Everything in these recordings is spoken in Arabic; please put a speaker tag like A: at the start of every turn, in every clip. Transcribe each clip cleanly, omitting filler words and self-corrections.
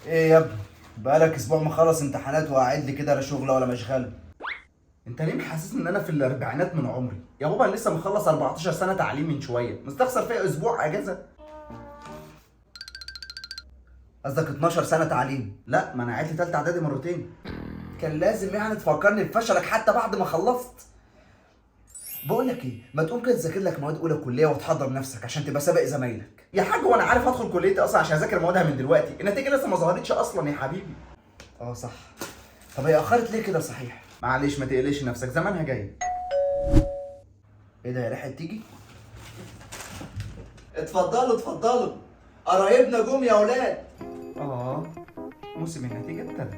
A: ايه يا ابني؟ بقالك اسبوع مخلص امتحانات وقاعد لي كده لا شغل ولا مشغله. انت ليه محسسني ان انا في الاربعينات من عمري؟ يا بابا انا لسه مخلص 14 سنه تعليم من شويه، مستخسر فيها اسبوع اجازه؟ قصدك 12 سنه تعليم؟ لا، ما انا قاعد لي ثالثه اعدادي مرتين. كان لازم يعني تفكرني بفشلك حتى بعد ما خلصت. بقول لك ايه، ما تقوم كده تذاكر لك مواد اولى كليه وتحضر نفسك عشان تبقى سابق زمايلك. يا حاج وانا عارف ادخل كليتي اصلا عشان اذاكر موادها من دلوقتي، النتيجه لسه ما ظهرتش اصلا يا حبيبي. اه صح. طب هي اخرت ليه كده صحيح؟ معلش ما تقلقش نفسك، زمانها جاي. ايه ده، يا لحقت تيجي؟ اتفضلوا اتفضلوا، قرايبنا جم يا اولاد. اه، موسم النتيجه ابتدى.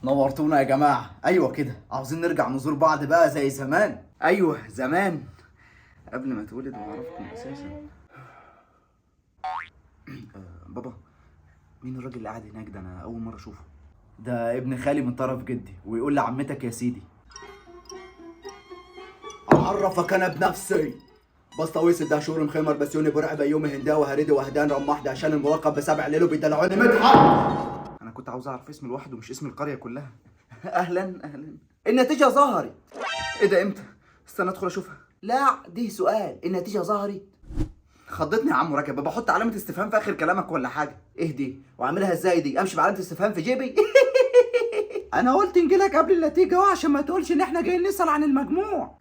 A: نورتونا يا جماعه. ايوه كده، عاوزين نرجع نزور بعض بقى زي زمان. ايوه زمان، قبل ما اتولد واعرفكم اساسا. بابا، مين الراجل اللي قاعد هناك ده؟ انا اول مره اشوفه. ده ابن خالي من طرف جدي، ويقول لعمتك يا سيدي. اعرفك انا بنفسي. بسطويس ده شهور مخمر بسيوني برعب يومي هنداوي هريدي وهدان رماح ده عشان الملقب بسبع ليله بيدلعوني مدحت. انا كنت عاوز اعرف اسم الواحد ومش اسم القريه كلها. اهلا اهلا. النتيجه ظهرت. ايه ده، امتى؟ استنى ادخل اشوفها. لا دي سؤال، النتيجه ظهرت. خضتني يا عم ركب، بحط علامه استفهام في اخر كلامك ولا حاجه؟ ايه دي واعملها ازاي دي؟ امشي بعلامه استفهام في جيبي؟ انا قلت نجيلك قبل النتيجه اهو عشان ما تقولش ان احنا جايين نسال عن المجموع.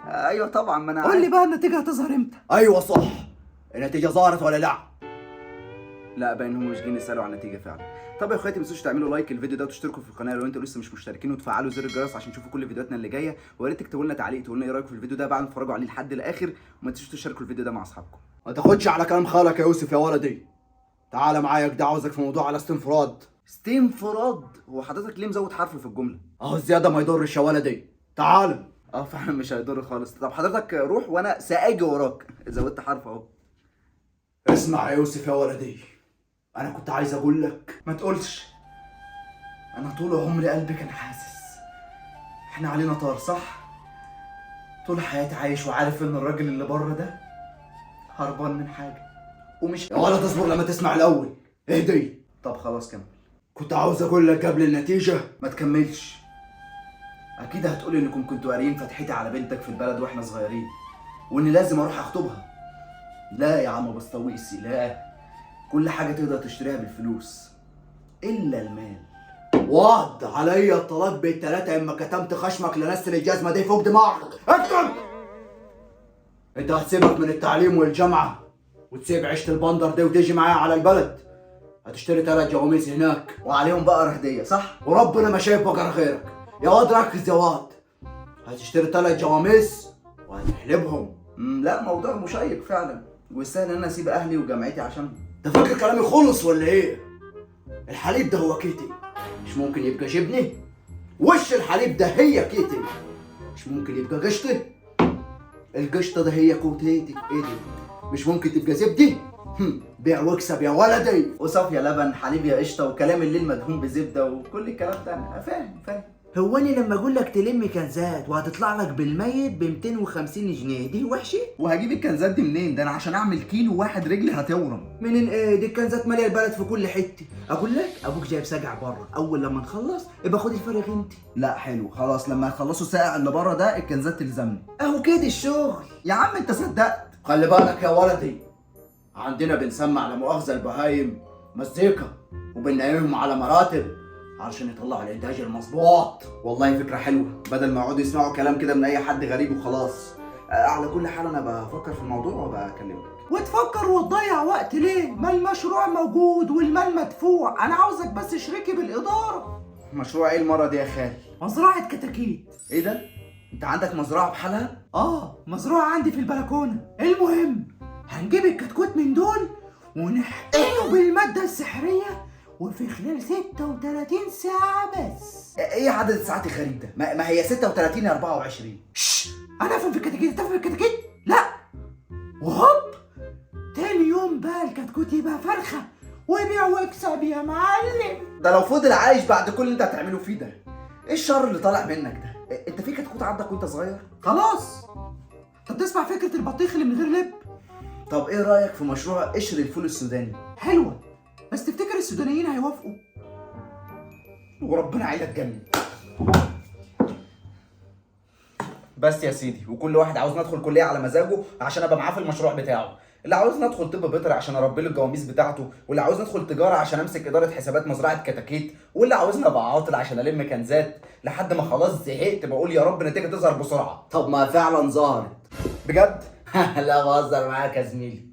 A: ايوه طبعا، ما انا قول لي بقى النتيجه هتظهر امتى؟ ايوه صح، النتيجه ظهرت ولا لا؟ لا، باين هم مش جايين يسالوا عن النتيجه فعلا. طب يا اخواتي، ما تنسوش تعملوا لايك الفيديو ده وتشتركوا في القناه لو انتوا لسه مش مشتركين، وتفعلوا زر الجرس عشان تشوفوا كل فيديوهاتنا اللي جايه. ويا ريت تكتبوا لنا تعليق تقولوا لنا ايه رايكم في الفيديو ده بعد ما تتفرجوا عليه لحد الاخر. وما تنسوش تشاركوا الفيديو ده مع اصحابكم. ما تاخدش على كلام خالك يا يوسف يا ولدي. تعالى معايا كده، عاوزك في موضوع على استنفراد. استنفراد؟ هو حضرتك ليه مزود حرف في الجمله؟ اهو الزياده ما يضرش يا ولدي. تعالى. اه فعلا مش هيضر خالص. طب حضرتك روح وانا ساجي وراك، زودت حرف اهو. اسمع يا يوسف يا ولدي، انا كنت عايز اقول لك ما تقولش. انا طول عمري قلبي كان حاسس احنا علينا طار، صح؟ طول حياتي عايش وعارف ان الراجل اللي بره ده هربان من حاجه ومش. يا ولد اصبر لما تسمع الاول، اهدي. طب خلاص كمل. كنت عاوز اقول لك قبل النتيجه. ما تكملش. اكيد هتقولي انكم كنتوا قاريين فتحتي على بنتك في البلد واحنا صغيرين، واني لازم اروح اخطبها. لا يا عم بسطويسي، لا. كل حاجه تقدر تشتريها بالفلوس الا المال. وعد عليا الطلاق بالتلاتة اما كتمت خشمك لنسل الجزمه دي فوق دماغك. اكتب. انت هتسيبك من التعليم والجامعه وتسيب عيشه البندر دي وتيجي معايا على البلد. هتشتري 3 جواميس هناك وعليهم بقر هديه، صح؟ وربنا ما شايف بقر غيرك. يا واد ركز يا واد. هتشتري 3 جواميس وهتحلبهم. لا، موضوع مشيق فعلا، ويستاهل ان انا اسيب اهلي وجامعتي عشان. انت فاكر كلامي خلص ولا ايه؟ الحليب ده هو كيتي، مش ممكن يبقى جبنه. وش الحليب ده هي كيتي، مش ممكن يبقى قشطه. القشطه ده هي كوتيتي. ايه دي؟ مش ممكن تبقى زبدة. بيع واكسب يا ولدي. وصافية لبن حليب يا قشطه وكلام الليل مدهون بزبده وكل الكلام ده. انا فاهم فاهم.
B: هو انا لما اقول لك تلم كنزات وهتطلع لك بالميت ب 250 جنيه دي وحشه؟
A: وهجيب الكنزات دي منين؟ ده انا عشان اعمل كيلو واحد رجلي هتورم.
B: منين ايه؟ دي الكنزات ماليه البلد في كل حته. اقول لك ابوك جايب سجع بره، اول لما نخلص ابقى خد الفرق انت.
A: لا حلو خلاص، لما يخلصوا ساعة اللي بره ده الكنزات تلزمني.
B: اهو كده الشغل.
A: يا عم انت صدقت. خلي بالك يا ولدي، عندنا بنسمع لا مؤاخذة البهايم مزيكا وبننيمهم على مراتب علشان يطلعوا الانتاج المظبوط. والله فكرة حلوة، بدل ما يقعدوا يسمعوا كلام كده من اي حد غريب وخلاص. على كل حال انا بفكر في الموضوع وبقى اكلمك.
B: وتفكر وتضيع وقت ليه؟ ما المشروع موجود والمال مدفوع. انا عاوزك بس شريكي بالاداره.
A: مشروع ايه المرة دي يا خال؟
B: مزرعه كتاكيت.
A: ايه ده؟ انت عندك مزرعة بحالها؟
B: مزرعه عندي في البلكونه. المهم هنجيب الكتكوت من دول ونحقنه بالماده السحريه، وفي خلال 36 ساعه بس.
A: ايه عدد الساعات الغريب ده؟ ما هي 36 يا 24.
B: انا افهم في الكتاكيت، تفهم في الكتاكيت؟ لا. وهوب، تاني يوم بقى الكتكوت يبقى فرخه وبيع واكسب يا معلم.
A: ده لو فضل عايش بعد كل اللي انت هتعمله فيه ده، ايه الشر اللي طالع منك ده؟ انت في كتكوت عندك وانت صغير؟
B: خلاص طب تسمع فكره البطيخ اللي من غير لب؟
A: طب ايه رايك في مشروع قشر الفول السوداني؟
B: حلوه، بس تفتكر السودانيين هيوافقوا؟
A: وربنا عيلة تجنن. بس يا سيدي، وكل واحد عاوز ندخل كليه على مزاجه عشان ابقى معاه في المشروع بتاعه. اللي عاوز ندخل طب بيطري عشان اربي له الجواميس بتاعته، واللي عاوز ندخل تجاره عشان امسك اداره حسابات مزرعه كتاكيت، واللي عاوزني ابقى عاطل عشان الم كنزات، لحد ما خلاص زهقت بقول يا رب النتيجه تظهر بسرعه.
C: طب ما فعلا ظهرت.
A: بجد؟
C: لا بهزر معاك يا زميلي.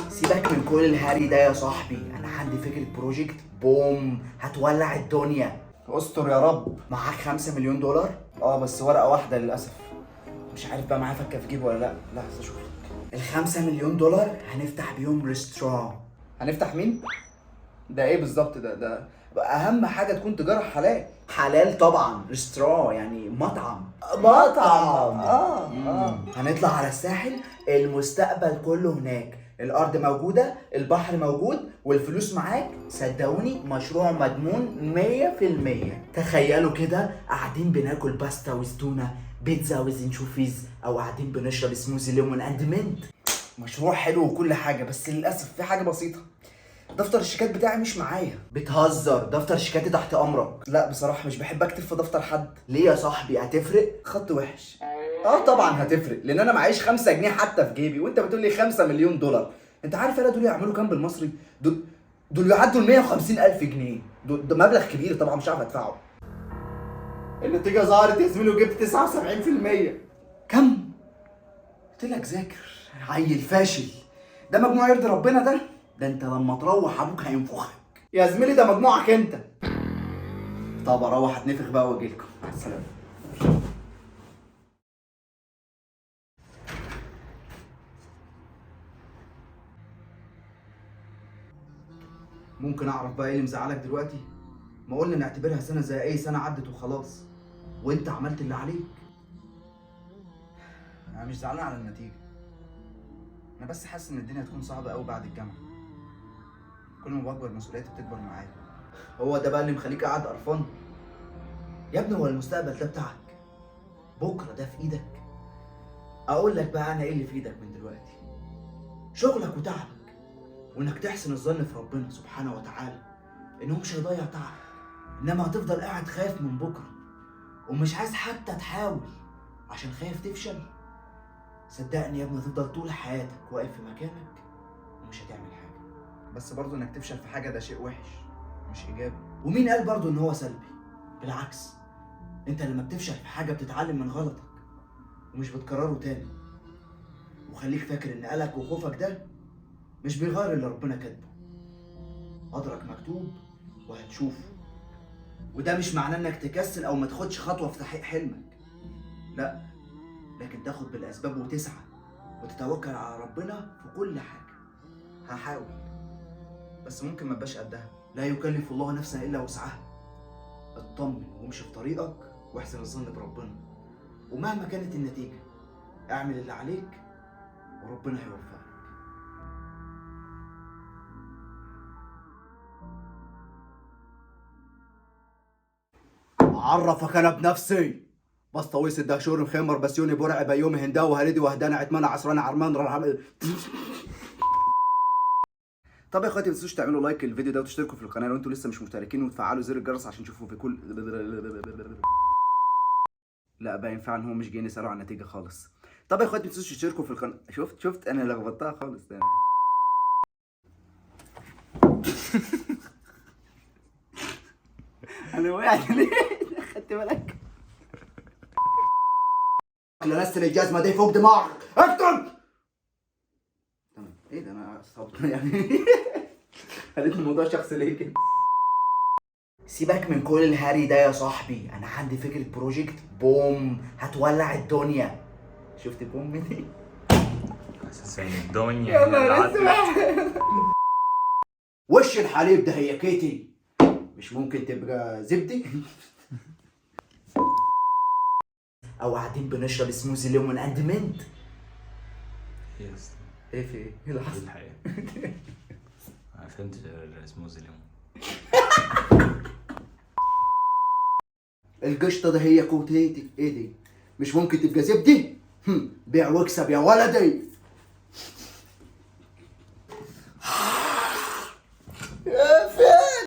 C: سيبك من كل الهري ده يا صاحبي، انا عندي فكرة بروجكت بوم هتولع الدنيا.
A: استر يا رب.
C: معاك 5 مليون دولار؟
A: بس ورقه واحده للاسف. مش عارف بقى معايا فكه في جيبي ولا لا. لحظه اشوف.
C: ال5 مليون دولار هنفتح بيهم ريستوران.
A: هنفتح مين؟ ده ايه بالظبط؟ ده اهم حاجه تكون تجاره حلال.
C: حلال طبعا، ريستوران يعني مطعم. هنطلع على الساحل، المستقبل كله هناك، الارض موجودة، البحر موجود، والفلوس معاك. صدقوني مشروع مضمون 100%. تخيلوا كده قاعدين بناكل باستا وزتونة، بيتزا وزنشوفيز، او قاعدين بنشرب سموزي ليمون اند منت.
A: مشروع حلو وكل حاجه، بس للاسف في حاجه بسيطه. دفتر الشيكات بتاعي مش معايا.
C: بتهزر؟ دفتر شيكاتي تحت امرك.
A: لا بصراحه مش بحب اكتب في دفتر حد.
C: ليه يا صاحبي؟ هتفرق؟
A: خط وحش. طبعا هتفرق، لان انا معيش 5 جنيه حتى في جيبي، وانت بتقول لي 5 مليون دولار. انت عارف انا دول يعملوا كام بالمصري؟ دول يعدوا ال 150,000 جنيه. ده مبلغ كبير طبعا مش عارف ادفعه. النتيجه ظهرت يا زميلي وجبت 79%.
C: كم؟
A: قلت لك ذاكر. عيل فاشل. ده مجموع يرضي ربنا ده؟
C: ده انت لما تروح ابوك هينفخك.
A: يا زميلي ده مجموعك انت. طب اروح اتنفخ بقى واجيلكم. مع السلامه. ممكن اعرف بقى ايه اللي مزعلك دلوقتي؟ ما قلنا نعتبرها سنه زي اي سنه عدت وخلاص، وانت عملت اللي عليك. انا مش زعلان على النتيجه، انا بس حاسس ان الدنيا هتكون صعبه قوي بعد الجامعه. كل ما بكبر مسؤولياتي بتكبر معايا. هو ده بقى اللي مخليك قاعد قرفان؟ يا ابني هو المستقبل ده بتاعك، بكره ده في ايدك. اقول لك بقى انا ايه اللي في ايدك من دلوقتي. شغلك وتعبك، وانك تحسن الظن في ربنا سبحانه وتعالى انه مش هيضيع تعبك، انما هتفضل قاعد خايف من بكره ومش عايز حتى تحاول عشان خايف تفشل. صدقني يا ابني هتفضل طول حياتك واقف في مكانك ومش هتعمل حاجه. بس برضه انك تفشل في حاجه ده شيء وحش مش ايجابي. ومين قال برضه ان هو سلبي؟ بالعكس، انت لما بتفشل في حاجه بتتعلم من غلطك ومش بتكرره تاني. وخليك فاكر ان قلقك وخوفك ده مش بيغير اللي ربنا كاتبه. قدرك مكتوب وهتشوفه. وده مش معناه انك تكسل او ما تاخدش خطوه في تحقيق حلمك، لا، لكن تاخد بالاسباب وتسعى وتتوكل على ربنا في كل حاجه. هحاول، بس ممكن ما ابقاش قدها. لا يكلف الله نفسا الا وسعها. اطمن وامشي في طريقك واحسن الظن بربنا، ومهما كانت النتيجه اعمل اللي عليك وربنا هيوفقك. عرفك انا بنفسي. بسطويس الدهشور مخمر بسيوني برع بيومي هنداوي هريدي وهدانا عتمان عصران عرمان طب يا اخواتي ما تنسوش تعملوا لايك للفيديو ده وتشتركوا في القناه لو انتوا لسه مش مشتركين، وتفعلوا زر الجرس عشان تشوفوا في كل لا باين فعلا هو مش جايين يسالوا عن النتيجه خالص. طب يا اخواتي ما تنسوش تشتركوا في القناه. شفت انا لخبطتها خالص ده. انا وقعت ليه؟ خدت بالك؟ لنست الجزمه دي فوق دماغك اكتب. تمام. ايه ده انا صوت يعني خليت الموضوع شخصي ليه كده؟
C: سيبك من كل الهري ده يا صاحبي، انا عندي فكرة بروجكت بوم هتولع الدنيا. شفت بوم دي؟
D: اساسا الدنيا
A: يا نهار اسود. وش الحليب ده هي كيتي، مش ممكن تبقى زبدي؟
C: او قاعدين بنشرب سموزي ليمون اند منت.
D: يس.
A: ايه في ايه؟ ايه اللي
D: دي
A: حصل؟
D: الحقيقة. انا فهمت السموزي ليمون.
A: القشطه ده هي كوتيتي. ايه دي؟ مش ممكن تبقى زبدي؟ بيع واكسب يا ولدي.
C: يا